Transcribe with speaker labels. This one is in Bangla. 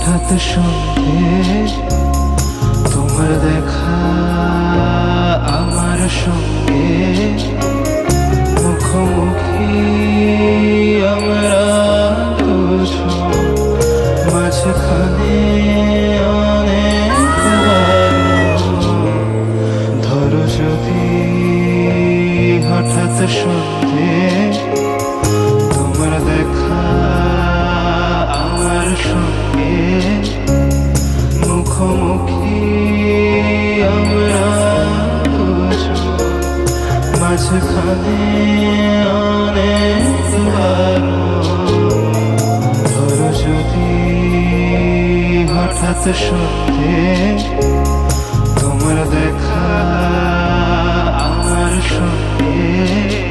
Speaker 1: হঠাৎ সন্ধে তোমার দেখা আমার সঙ্গে মুখোমুখি আমরা দুজন মাঝখানে অনেকবার ধরো যদি হঠাৎ সন্ধে তোমার দেখা আমার সঙ্গে মুখোমুখি আমরা দুজন মাঝখানে অনেকবার ধরো যদি হঠাৎ সন্ধে তোমার দেখা আমার সঙ্গে